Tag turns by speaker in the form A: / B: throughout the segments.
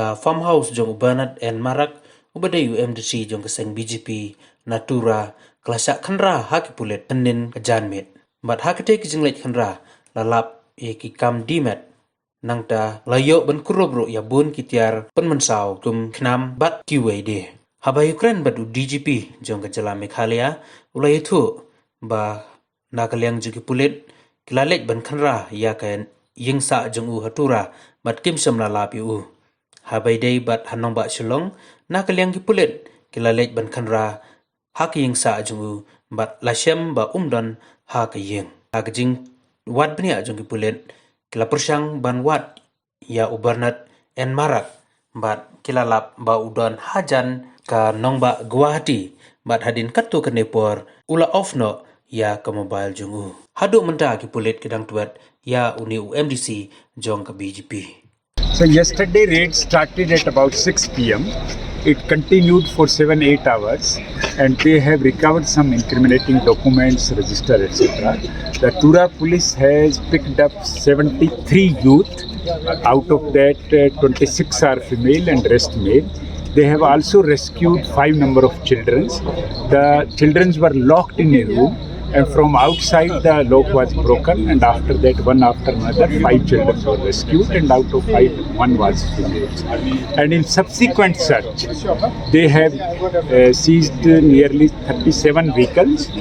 A: ka farmhouse jong Bernard and Marak ubadayu MDC jong keseng DGP na Tura klasa khanra haki pulet penin kajanmet bat hakete kijinglet khanra lalap ki kam dimet nangta layo ban kurobro ya bun kitiar penmensau kum Khlem bat kiwede haba Ukraine batu DGP jong kajala Meghalaya ulai thu ba nakaliang juki pulet kilalet ban khanra ya kan ïingsah jong u hatura bat kim sam lalap yu habai dei bat hanong ba Shillong nakaliang ki pulet kilalet ban khanra hak ïingsah jong u bat lashem ba umdon ha ka yeng jing wat bnia jong ki pulet kila persang ban wat ya ubernat en marak bat kilalap ba udon hajan ka nongba Guwahati bat hadin katu kenepor ula ofno ya ka mobile jungu hadu menta ki pulet kedang tuat ya uni MDC jong ka BGP.
B: So yesterday raid started at about 6 p.m. It continued for 7-8 hours and they have recovered some incriminating documents, register, etc. The Tura police has picked up 73 youth. Out of that 26 are female and rest male. They have also rescued 5 number of children. The children were locked in a room and from outside the lock was broken, and after that one after another 5 children were rescued, and out of 5 one was female. And in subsequent search they have seized nearly 37 vehicles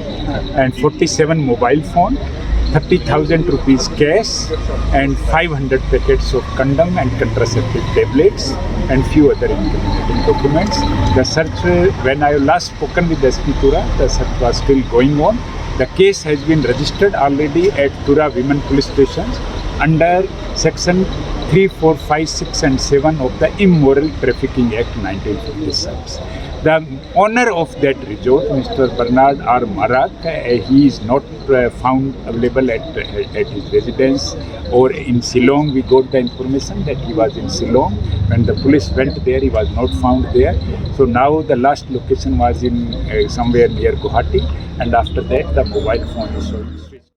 B: and 47 mobile phones, 30,000 rupees cash and 500 packets of condom and contraceptive tablets and few other incriminating documents. The search, when I last spoken with SP Tura, the search was still going on. The case has been registered already at Tura Women Police Stations under Section 3, 4, 5, 6 and 7 of the Immoral Trafficking Act 1956. The owner of that resort, Mr. Bernard R. Marak, he is not found available at his residence or in Shillong. We got the information that he was in Shillong. When the police went there, he was not found there. So now the last location was in somewhere near Guwahati, and after that the mobile phone is sold.